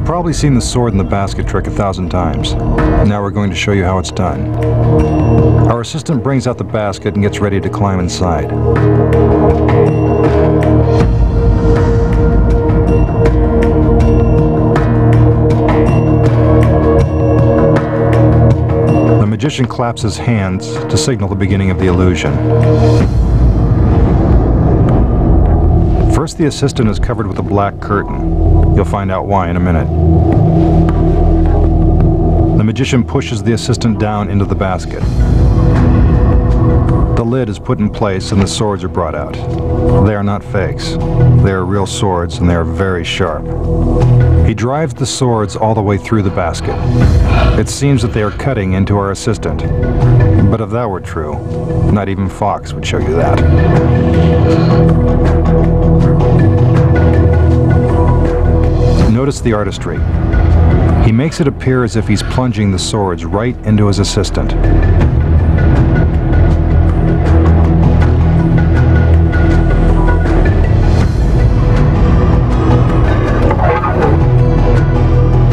You've probably seen the sword in the basket trick 1,000 times. Now we're going to show you how it's done. Our assistant brings out the basket and gets ready to climb inside. The magician claps his hands to signal the beginning of the illusion. First, the assistant is covered with a black curtain. You'll find out why in a minute. The magician pushes the assistant down into the basket. The lid is put in place and the swords are brought out. They are not fakes. They are real swords and they are very sharp. He drives the swords all the way through the basket. It seems that they are cutting into our assistant. But if that were true, not even Fox would show you that. Notice the artistry. He makes it appear as if he's plunging the swords right into his assistant.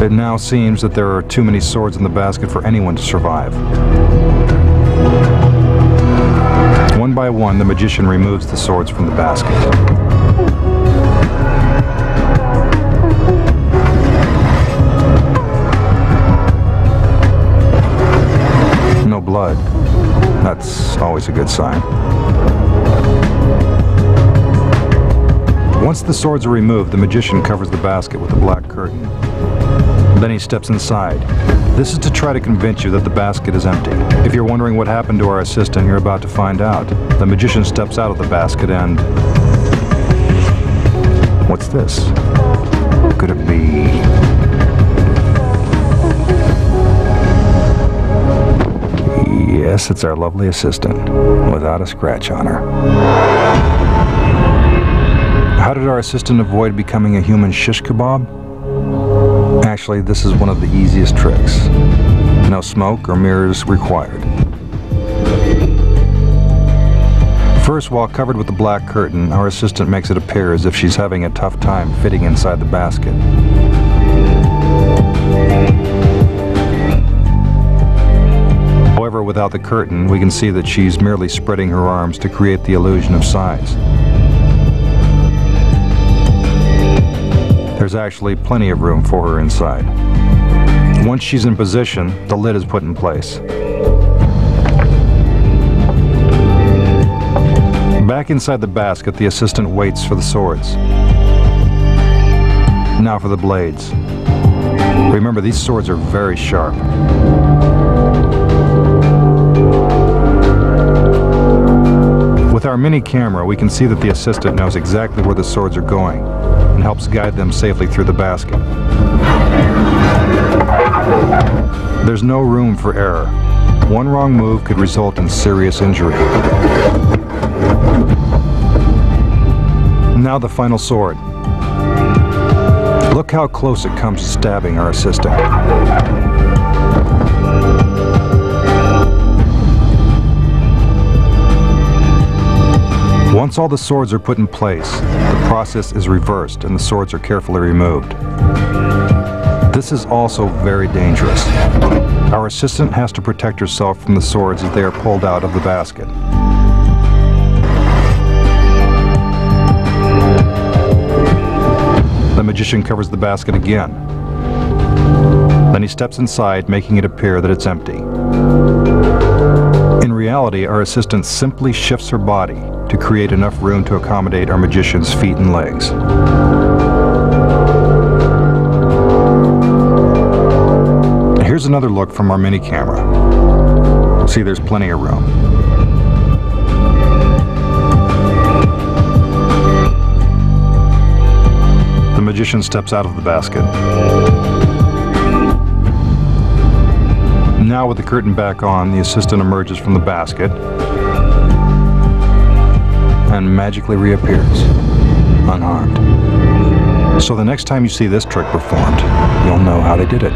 It now seems that there are too many swords in the basket for anyone to survive. One by one, the magician removes the swords from the basket. No blood. That's always a good sign. Once the swords are removed, the magician covers the basket with a black curtain. Then he steps inside. This is to try to convince you that the basket is empty. If you're wondering what happened to our assistant, you're about to find out. The magician steps out of the basket and... what's this? Could it be... Yes, it's our lovely assistant, without a scratch on her. How did our assistant avoid becoming a human shish kebab? Actually, this is one of the easiest tricks. No smoke or mirrors required. First, while covered with the black curtain, our assistant makes it appear as if she's having a tough time fitting inside the basket. However, without the curtain, we can see that she's merely spreading her arms to create the illusion of size. There's actually plenty of room for her inside. Once she's in position, the lid is put in place. Back inside the basket, the assistant waits for the swords. Now for the blades. Remember, these swords are very sharp. With our mini camera, we can see that the assistant knows exactly where the swords are going and helps guide them safely through the basket. There's no room for error. One wrong move could result in serious injury. Now the final sword. Look how close it comes to stabbing our assistant. Once all the swords are put in place, the process is reversed and the swords are carefully removed. This is also very dangerous. Our assistant has to protect herself from the swords as they are pulled out of the basket. The magician covers the basket again. Then he steps inside, making it appear that it's empty. In reality, our assistant simply shifts her body to create enough room to accommodate our magician's feet and legs. Here's another look from our mini camera. See, there's plenty of room. The magician steps out of the basket. Now with the curtain back on, the assistant emerges from the basket and magically reappears, unharmed. So the next time you see this trick performed, you'll know how they did it.